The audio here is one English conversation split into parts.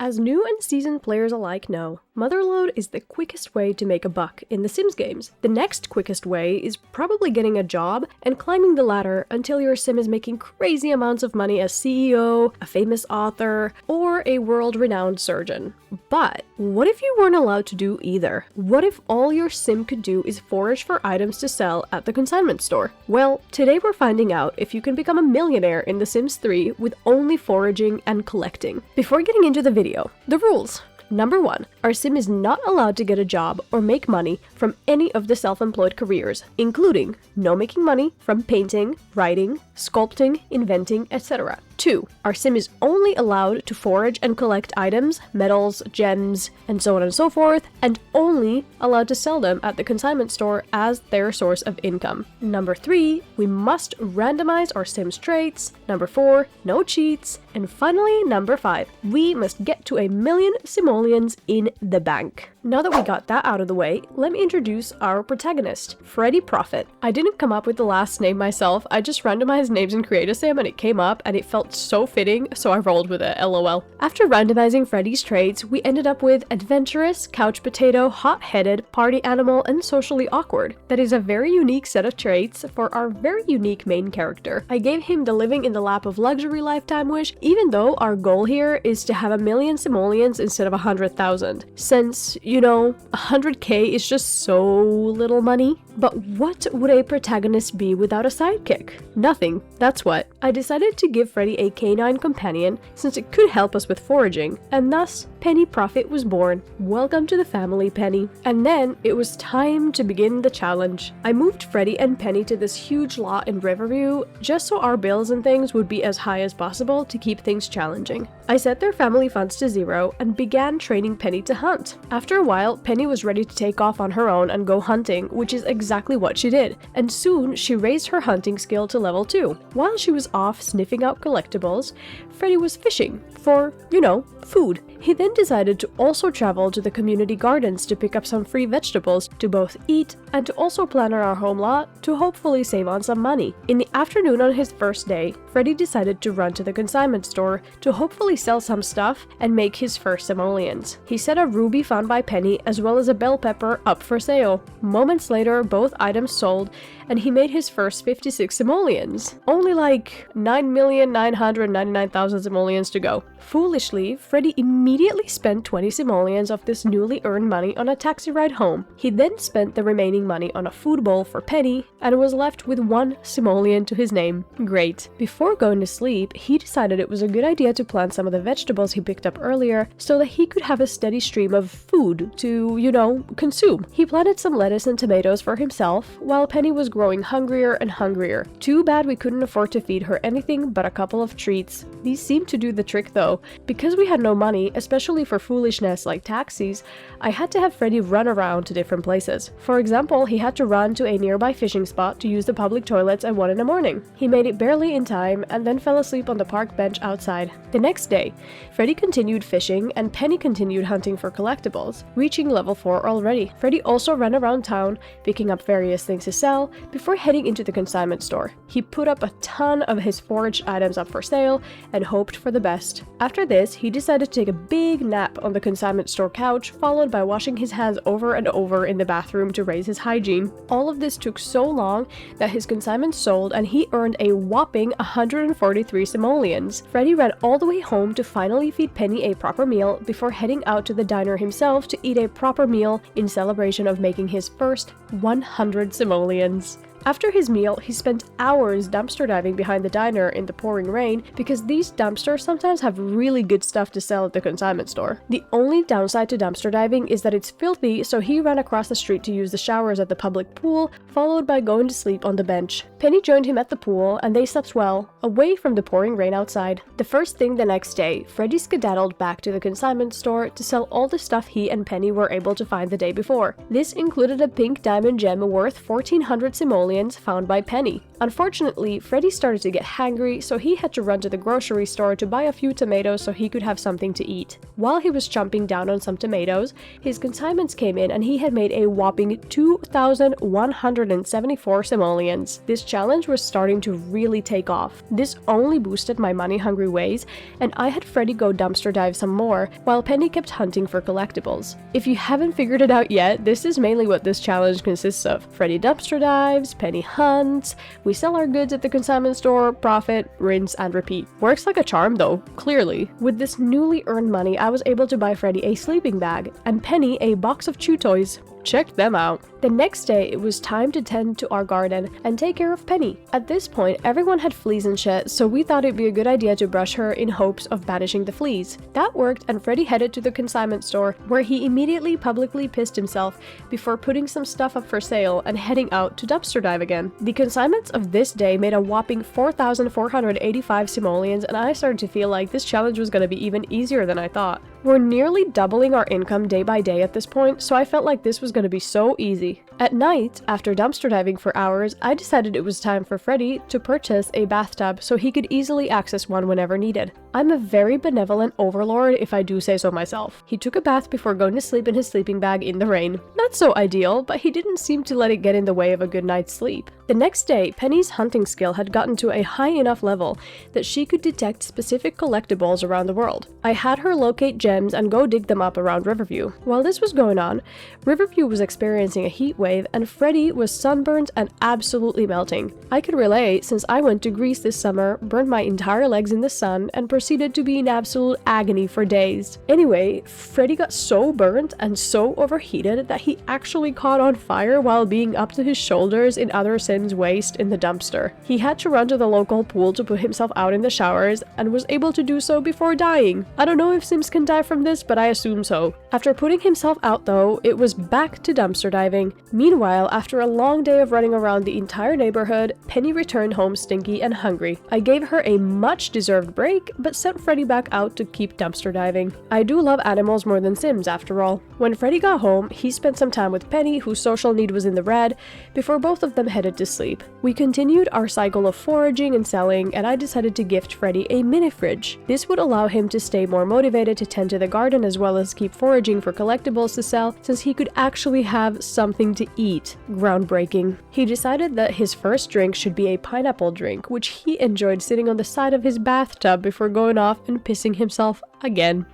As new and seasoned players alike know, Motherlode is the quickest way to make a buck in the Sims games. The next quickest way is probably getting a job and climbing the ladder until your sim is making crazy amounts of money as CEO, a famous author, or a world-renowned surgeon. But what if you weren't allowed to do either? What if all your sim could do is forage for items to sell at the consignment store? Well, today we're finding out if you can become a millionaire in The Sims 3 with only foraging and collecting. Before getting into the video, the rules. Number 1. Our sim is not allowed to get a job or make money from any of the self-employed careers, including no making money from painting, writing, sculpting, inventing, etc. 2. Our sim is only allowed to forage and collect items, metals, gems, and so on and so forth, and only allowed to sell them at the consignment store as their source of income. Number 3. We must randomize our sim's traits. Number 4. No cheats. And finally, number 5. We must get to 1,000,000 simoleons in the bank. Now that we got that out of the way, let me introduce our protagonist, Freddy Prophet. I didn't come up with the last name myself, I just randomized names in Create Sim and it came up and it felt so fitting, so I rolled with it, lol. After randomizing Freddy's traits, we ended up with adventurous, couch potato, hot-headed, party animal, and socially awkward. That is a very unique set of traits for our very unique main character. I gave him the living in the lap of luxury lifetime wish, even though our goal here is to have 1,000,000 simoleons instead of 100,000, since, you know, 100k is just so little money. But what would a protagonist be without a sidekick? Nothing, that's what. I decided to give Freddy a canine companion since it could help us with foraging, and thus Penny Prophet was born. Welcome to the family, Penny. And then it was time to begin the challenge. I moved Freddy and Penny to this huge lot in Riverview just so our bills and things would be as high as possible to keep things challenging. I set their family funds to 0 and began training Penny to hunt. After a while, Penny was ready to take off on her own and go hunting, which is exactly what she did, and soon she raised her hunting skill to level 2. While she was off sniffing out collectibles, Freddy was fishing for, you know, food. He then decided to also travel to the community gardens to pick up some free vegetables to both eat and to also plan our home lot to hopefully save on some money. In the afternoon on his first day, Freddy decided to run to the consignment store to hopefully sell some stuff and make his first simoleons. He set a ruby found by Penny as well as a bell pepper up for sale. Moments later, both items sold and he made his first 56 simoleons. Only like 9,999,000 simoleons to go. Foolishly, Freddy immediately spent 20 simoleons of this newly earned money on a taxi ride home. He then spent the remaining money on a food bowl for Penny and was left with 1 simoleon to his name. Great. Before going to sleep, he decided it was a good idea to plant some of the vegetables he picked up earlier so that he could have a steady stream of food to, you know, consume. He planted some lettuce and tomatoes for himself, while Penny was growing hungrier and hungrier. Too bad we couldn't afford to feed her anything but a couple of treats. These seemed to do the trick though. Because we had no money, especially for foolishness like taxis, I had to have Freddy run around to different places. For example, he had to run to a nearby fishing spot to use the public toilets at 1 in the morning. He made it barely in time and then fell asleep on the park bench outside. The next day, Freddy continued fishing and Penny continued hunting for collectibles, reaching level 4 already. Freddy also ran around town, picking up various things to sell, before heading into the consignment store. He put up a ton of his foraged items up for sale and hoped for the best. After this, he decided to take a big nap on the consignment store couch, followed by washing his hands over and over in the bathroom to raise his hygiene. All of this took so long that his consignment sold and he earned a whopping 143 simoleons. Freddy ran all the way home to finally feed Penny a proper meal before heading out to the diner himself to eat a proper meal in celebration of making his first 100 simoleons. After his meal, he spent hours dumpster diving behind the diner in the pouring rain because these dumpsters sometimes have really good stuff to sell at the consignment store. The only downside to dumpster diving is that it's filthy, so he ran across the street to use the showers at the public pool, followed by going to sleep on the bench. Penny joined him at the pool, and they slept well, away from the pouring rain outside. The first thing the next day, Freddy skedaddled back to the consignment store to sell all the stuff he and Penny were able to find the day before. This included a pink diamond gem worth 1,400 simoleons simoleons found by Penny. Unfortunately, Freddy started to get hangry, so he had to run to the grocery store to buy a few tomatoes so he could have something to eat. While he was chomping down on some tomatoes, his consignments came in and he had made a whopping 2,174 simoleons. This challenge was starting to really take off. This only boosted my money-hungry ways, and I had Freddy go dumpster dive some more, while Penny kept hunting for collectibles. If you haven't figured it out yet, this is mainly what this challenge consists of. Freddy dumpster dives, Penny hunts, we sell our goods at the consignment store, profit, rinse, and repeat. Works like a charm though, clearly. With this newly earned money, I was able to buy Freddy a sleeping bag, and Penny a box of chew toys. Check them out. The next day, it was time to tend to our garden and take care of Penny. At this point, everyone had fleas and shit, so we thought it'd be a good idea to brush her in hopes of banishing the fleas. That worked, and Freddy headed to the consignment store, where he immediately publicly pissed himself before putting some stuff up for sale and heading out to dumpster dive again. The consignments of this day made a whopping 4,485 simoleons, and I started to feel like this challenge was going to be even easier than I thought. We're nearly doubling our income day by day at this point, so I felt like this was going to be so easy. At night, after dumpster diving for hours, I decided it was time for Freddy to purchase a bathtub so he could easily access one whenever needed. I'm a very benevolent overlord if I do say so myself. He took a bath before going to sleep in his sleeping bag in the rain. Not so ideal, but he didn't seem to let it get in the way of a good night's sleep. The next day, Penny's hunting skill had gotten to a high enough level that she could detect specific collectibles around the world. I had her locate gems and go dig them up around Riverview. While this was going on, Riverview was experiencing a heat wave and Freddy was sunburned and absolutely melting. I could relate since I went to Greece this summer, burned my entire legs in the sun, and proceeded to be in absolute agony for days. Anyway, Freddy got so burnt and so overheated that he actually caught on fire while being up to his shoulders in other Sim's waste in the dumpster. He had to run to the local pool to put himself out in the showers and was able to do so before dying. I don't know if Sims can die from this, but I assume so. After putting himself out though, it was back to dumpster diving. Meanwhile, after a long day of running around the entire neighborhood, Penny returned home stinky and hungry. I gave her a much deserved break, but sent Freddy back out to keep dumpster diving. I do love animals more than Sims after all. When Freddy got home, he spent some time with Penny, whose social need was in the red, before both of them headed to sleep. We continued our cycle of foraging and selling, and I decided to gift Freddy a mini fridge. This would allow him to stay more motivated to tend to the garden as well as keep foraging for collectibles to sell, since he could actually have something to eat. Groundbreaking. He decided that his first drink should be a pineapple drink, which he enjoyed sitting on the side of his bathtub before going off and pissing himself again.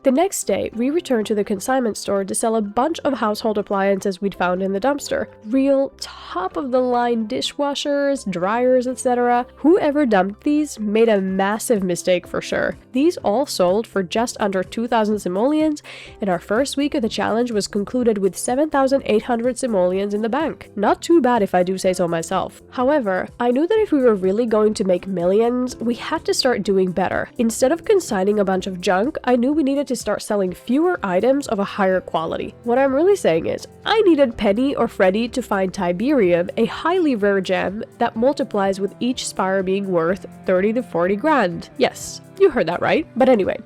The next day, we returned to the consignment store to sell a bunch of household appliances we'd found in the dumpster. Real top-of-the-line dishwashers, dryers, etc. Whoever dumped these made a massive mistake for sure. These all sold for just under 2,000 simoleons, and our first week of the challenge was concluded with 7,800 simoleons in the bank. Not too bad if I do say so myself. However, I knew that if we were really going to make millions, we had to start doing better. Instead of consigning a bunch of junk, I knew we needed to start selling fewer items of a higher quality. What I'm really saying is, I needed Penny or Freddy to find Tiberium, a highly rare gem that multiplies with each spire being worth 30 to 40 grand. Yes, you heard that right. But anyway,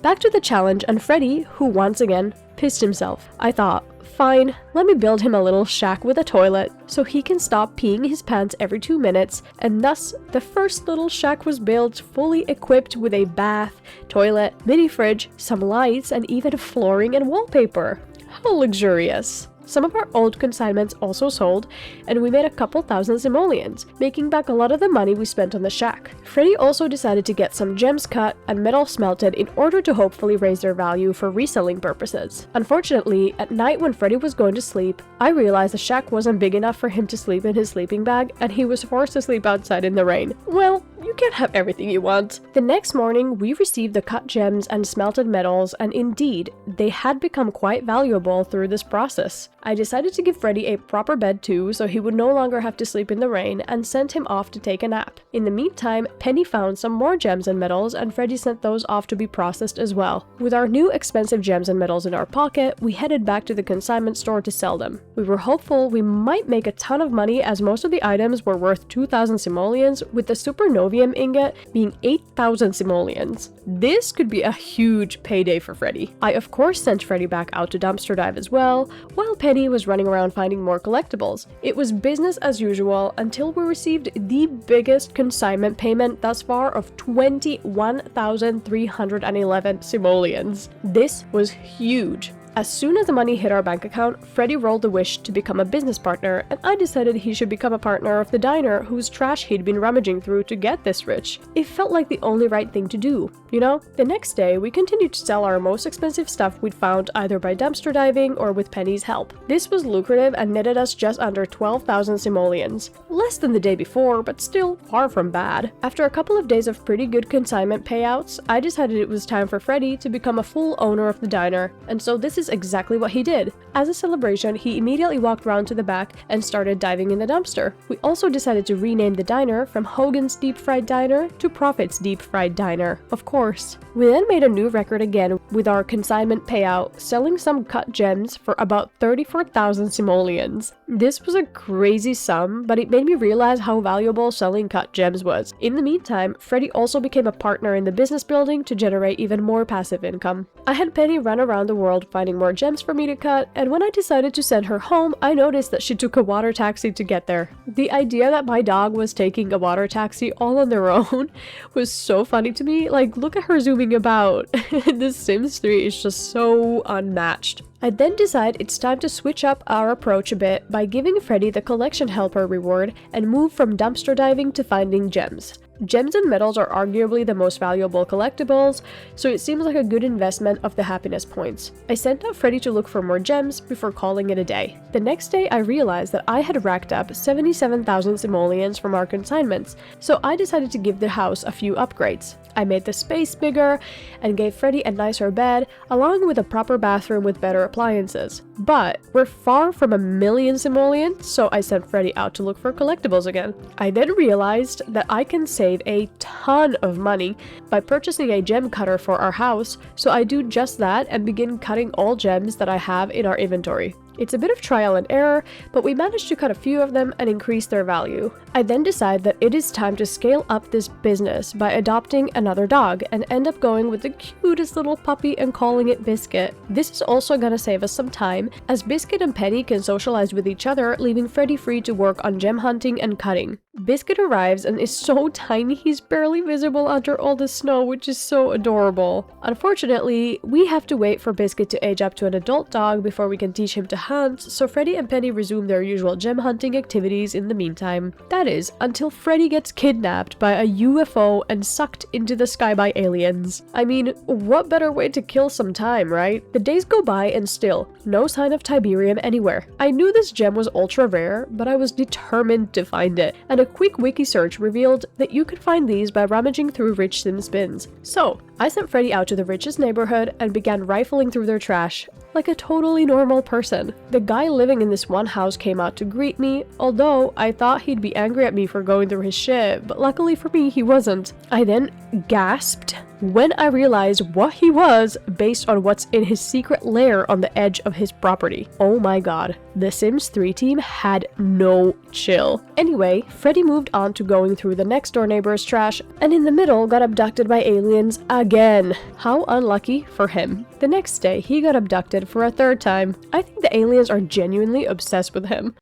back to the challenge and Freddy, who once again pissed himself. I thought, fine, let me build him a little shack with a toilet so he can stop peeing his pants every 2 minutes, and thus the first little shack was built, fully equipped with a bath, toilet, mini fridge, some lights, and even flooring and wallpaper. How luxurious. Some of our old consignments also sold, and we made a couple thousand simoleons, making back a lot of the money we spent on the shack. Freddy also decided to get some gems cut and metal smelted in order to hopefully raise their value for reselling purposes. Unfortunately, at night when Freddy was going to sleep, I realized the shack wasn't big enough for him to sleep in his sleeping bag, and he was forced to sleep outside in the rain. Well, you can't have everything you want. The next morning, we received the cut gems and smelted metals, and indeed, they had become quite valuable through this process. I decided to give Freddy a proper bed too, so he would no longer have to sleep in the rain, and sent him off to take a nap. In the meantime, Penny found some more gems and metals, and Freddy sent those off to be processed as well. With our new expensive gems and metals in our pocket, we headed back to the consignment store to sell them. We were hopeful we might make a ton of money as most of the items were worth 2,000 simoleons, with the Supernovian titanium ingot being 8,000 simoleons. This could be a huge payday for Freddy. I of course sent Freddy back out to dumpster dive as well, while Penny was running around finding more collectibles. It was business as usual until we received the biggest consignment payment thus far of 21,311 simoleons. This was huge. As soon as the money hit our bank account, Freddy rolled the wish to become a business partner, and I decided he should become a partner of the diner whose trash he'd been rummaging through to get this rich. It felt like the only right thing to do, you know? The next day, we continued to sell our most expensive stuff we'd found either by dumpster diving or with Penny's help. This was lucrative and netted us just under 12,000 simoleons. Less than the day before, but still far from bad. After a couple of days of pretty good consignment payouts, I decided it was time for Freddy to become a full owner of the diner, and so this is exactly what he did. As a celebration, he immediately walked round to the back and started diving in the dumpster. We also decided to rename the diner from Hogan's Deep Fried Diner to Profit's Deep Fried Diner, of course. We then made a new record again with our consignment payout, selling some cut gems for about 34,000 simoleons. This was a crazy sum, but it made me realize how valuable selling cut gems was. In the meantime, Freddy also became a partner in the business building to generate even more passive income. I had Penny run around the world finding more gems for me to cut, and when I decided to send her home, I noticed that she took a water taxi to get there. The idea that my dog was taking a water taxi all on their own was so funny to me. Like, look at her zooming about. The Sims 3 is just so unmatched. I then decide it's time to switch up our approach a bit by giving Freddy the collection helper reward and move from dumpster diving to finding gems. Gems and medals are arguably the most valuable collectibles, so it seems like a good investment of the happiness points. I sent out Freddy to look for more gems before calling it a day. The next day I realized that I had racked up 77,000 simoleons from our consignments, so I decided to give the house a few upgrades. I made the space bigger and gave Freddy a nicer bed, along with a proper bathroom with better appliances. But we're far from 1,000,000 simoleons, so I sent Freddy out to look for collectibles again. I then realized that I can save a ton of money by purchasing a gem cutter for our house, so I do just that and begin cutting all gems that I have in our inventory. It's a bit of trial and error, but we managed to cut a few of them and increase their value. I then decide that it is time to scale up this business by adopting another dog and end up going with the cutest little puppy and calling it Biscuit. This is also gonna save us some time, as Biscuit and Penny can socialize with each other, leaving Freddy free to work on gem hunting and cutting. Biscuit arrives and is so tiny he's barely visible under all the snow, which is so adorable. Unfortunately, we have to wait for Biscuit to age up to an adult dog before we can teach him to hunt, so Freddy and Penny resume their usual gem hunting activities in the meantime. That is, until Freddy gets kidnapped by a UFO and sucked into the sky by aliens. I mean, what better way to kill some time, right? The days go by and still, no sign of Tiberium anywhere. I knew this gem was ultra rare, but I was determined to find it, and a quick wiki search revealed that you could find these by rummaging through rich Sims bins. So, I sent Freddy out to the richest neighborhood and began rifling through their trash, like a totally normal person. The guy living in this one house came out to greet me, although I thought he'd be angry at me for going through his shit, but luckily for me, he wasn't. I then gasped when I realized what he was based on what's in his secret lair on the edge of his property. Oh my god, the Sims 3 team had no chill. Anyway, Freddy moved on to going through the next door neighbor's trash, and in the middle got abducted by aliens again. How unlucky for him. The next day, he got abducted for a third time. I think the aliens are genuinely obsessed with him.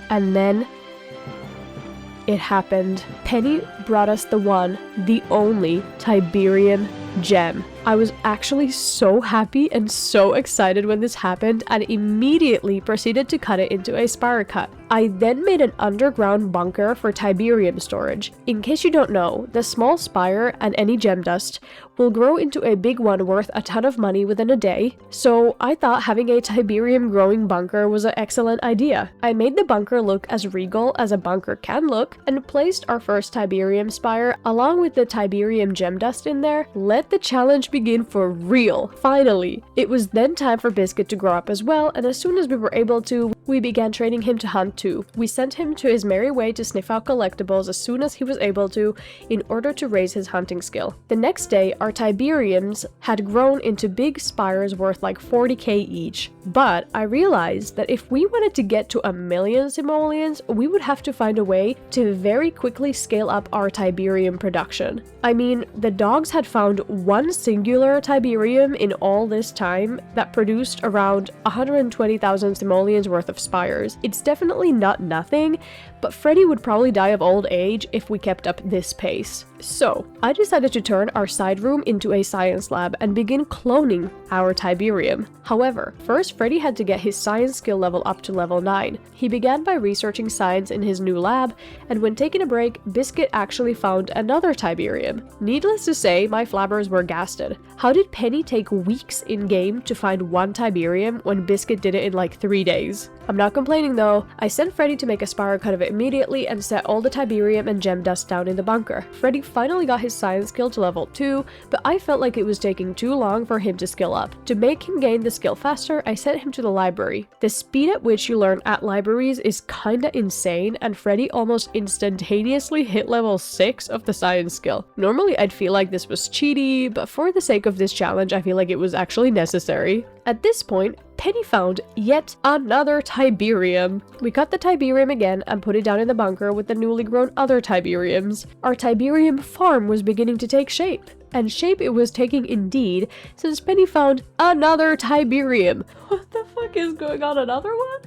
And then it happened. Penny brought us the one, the only Tiberian gem. I was actually so happy and so excited when this happened and immediately proceeded to cut it into a spire cut. I then made an underground bunker for Tiberium storage. In case you don't know, the small spire and any gem dust will grow into a big one worth a ton of money within a day, so I thought having a Tiberium growing bunker was an excellent idea. I made the bunker look as regal as a bunker can look and placed our first Tiberium spire along with the Tiberium gem dust in there. Let the challenge begin for real, finally. It was then time for Biscuit to grow up as well, and as soon as we were able to, we began training him to hunt too. We sent him to his merry way to sniff out collectibles as soon as he was able to, in order to raise his hunting skill. The next day, our Tiberiums had grown into big spires worth like 40k each, but I realized that if we wanted to get to 1,000,000 simoleons, we would have to find a way to very quickly scale up our Tiberium production. I mean, the dogs had found one singular Tiberium in all this time that produced around 120,000 simoleons worth of spires. It's definitely not nothing, but Freddy would probably die of old age if we kept up this pace. So, I decided to turn our side room into a science lab and begin cloning our Tiberium. However, first Freddy had to get his science skill level up to level 9. He began by researching science in his new lab, and when taking a break, Biscuit actually found another Tiberium. Needless to say, my flabbers were gasted. How did Penny take weeks in-game to find one Tiberium when Biscuit did it in like 3 days? I'm not complaining though. I sent Freddy to make a spiral cut of it immediately and set all the Tiberium and gem dust down in the bunker. Freddy finally got his science skill to level 2, but I felt like it was taking too long for him to skill up. To make him gain the skill faster, I sent him to the library. The speed at which you learn at libraries is kinda insane, and Freddy almost instantaneously hit level 6 of the science skill. Normally I'd feel like this was cheaty, but for the sake of this challenge I feel like it was actually necessary. At this point, Penny found yet another Tiberium. We cut the Tiberium again and put it down in the bunker with the newly grown other Tiberiums. Our Tiberium farm was beginning to take shape. And shape it was taking indeed, since Penny found another Tiberium. What the fuck is going on? Another one?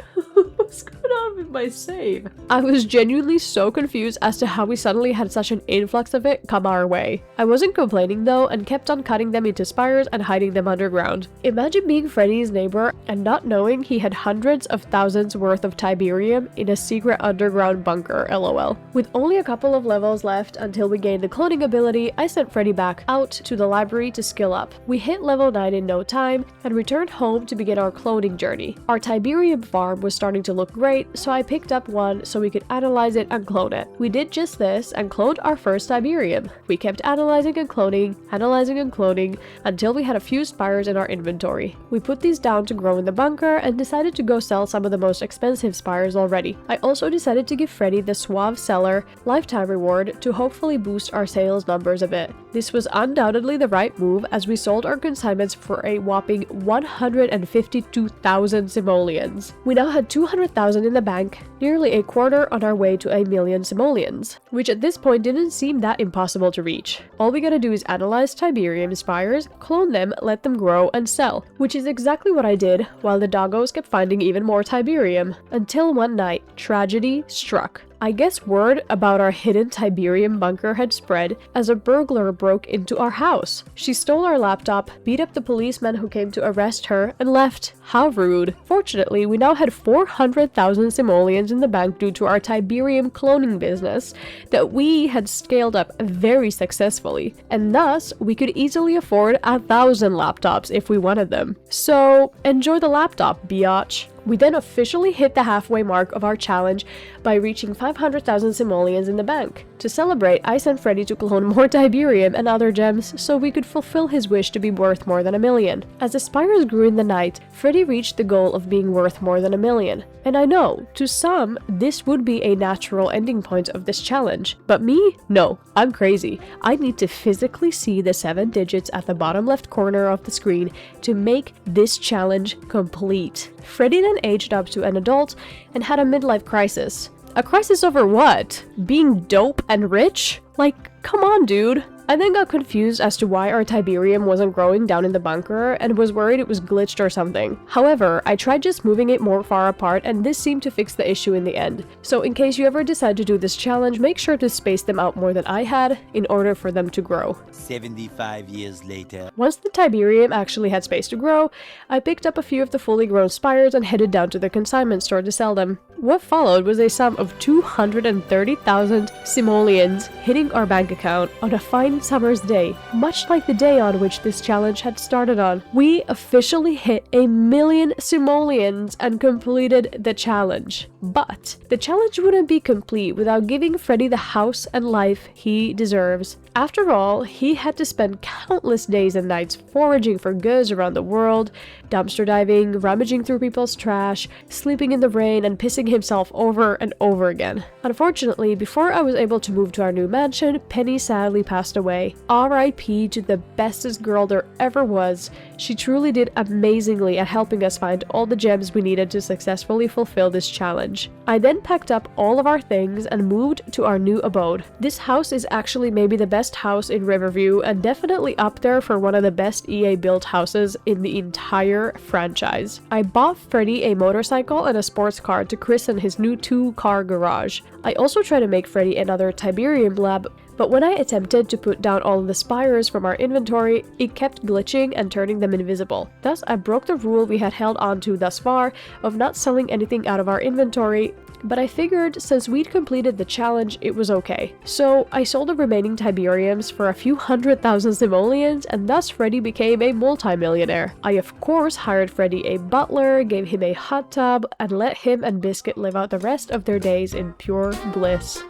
What's going on with my save? I was genuinely so confused as to how we suddenly had such an influx of it come our way. I wasn't complaining though, and kept on cutting them into spires and hiding them underground. Imagine being Freddy's neighbor and not knowing he had hundreds of thousands worth of Tiberium in a secret underground bunker, lol. With only a couple of levels left until we gained the cloning ability, I sent Freddy back out to the library to skill up. We hit level 9 in no time and returned home to begin our cloning journey. Our Tiberium farm was starting to look great, so I picked up one so we could analyze it and clone it. We did just this and cloned our first Tiberium. We kept analyzing and cloning until we had a few spires in our inventory. We put these down to grow in the bunker and decided to go sell some of the most expensive spires already. I also decided to give Freddy the Suave Seller lifetime reward to hopefully boost our sales numbers a bit. This was undoubtedly the right move, as we sold our consignments for a whopping 152,000 simoleons. We now had 200,000 in the bank, nearly a quarter on our way to 1,000,000 simoleons, which at this point didn't seem that impossible to reach. All we gotta do is analyze Tiberium spires, clone them, let them grow, and sell, which is exactly what I did, while the doggos kept finding even more Tiberium, until one night, tragedy struck. I guess word about our hidden Tiberium bunker had spread as a burglar broke into our house. She stole our laptop, beat up the policeman who came to arrest her, and left. How rude. Fortunately, we now had 400,000 simoleons in the bank due to our Tiberium cloning business that we had scaled up very successfully, and thus we could easily afford 1,000 laptops if we wanted them. So, enjoy the laptop, biatch. We then officially hit the halfway mark of our challenge by reaching 500,000 simoleons in the bank. To celebrate, I sent Freddy to clone more Tiberium and other gems so we could fulfill his wish to be worth more than 1,000,000. As the spires grew in the night, Freddy reached the goal of being worth more than 1,000,000. And I know, to some, this would be a natural ending point of this challenge. But me? No, I'm crazy. I need to physically see the 7 digits at the bottom left corner of the screen to make this challenge complete. Freddy then aged up to an adult and had a midlife crisis. A crisis over what? Being dope and rich? Like, come on, dude. I then got confused as to why our Tiberium wasn't growing down in the bunker and was worried it was glitched or something. However, I tried just moving it more far apart and this seemed to fix the issue in the end. So in case you ever decide to do this challenge, make sure to space them out more than I had in order for them to grow. 75 years later. Once the Tiberium actually had space to grow, I picked up a few of the fully grown spires and headed down to the consignment store to sell them. What followed was a sum of 230,000 simoleons hitting our bank account on a fine summer's day, much like the day on which this challenge had started on. We officially hit 1,000,000 simoleons and completed the challenge. But the challenge wouldn't be complete without giving Freddy the house and life he deserves. After all, he had to spend countless days and nights foraging for goods around the world, dumpster diving, rummaging through people's trash, sleeping in the rain, and pissing himself over and over again. Unfortunately, before I was able to move to our new mansion, Penny sadly passed away. R.I.P. to the bestest girl there ever was. She truly did amazingly at helping us find all the gems we needed to successfully fulfill this challenge. I then packed up all of our things and moved to our new abode. This house is actually maybe the best house in Riverview and definitely up there for one of the best EA built houses in the entire franchise. I bought Freddy a motorcycle and a sports car to christen his new 2-car garage. I also tried to make Freddy another Tiberium lab, but when I attempted to put down all of the spires from our inventory, it kept glitching and turning them invisible. Thus, I broke the rule we had held on to thus far of not selling anything out of our inventory, but I figured since we'd completed the challenge, it was okay. So I sold the remaining Tiberiums for a few 100,000 simoleons, and thus Freddy became a multi-millionaire. I of course hired Freddy a butler, gave him a hot tub, and let him and Biscuit live out the rest of their days in pure bliss.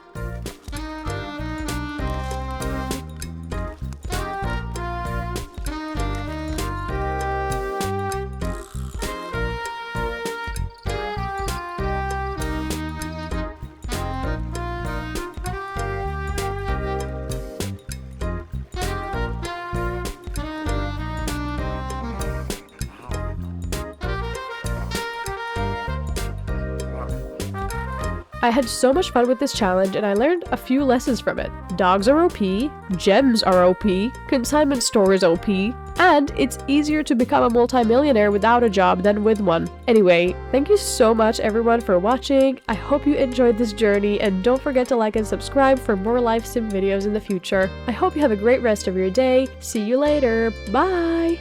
I had so much fun with this challenge and I learned a few lessons from it. Dogs are OP, gems are OP, consignment store is OP, and it's easier to become a multi-millionaire without a job than with one. Anyway, thank you so much everyone for watching. I hope you enjoyed this journey and don't forget to like and subscribe for more life sim videos in the future. I hope you have a great rest of your day. See you later. Bye!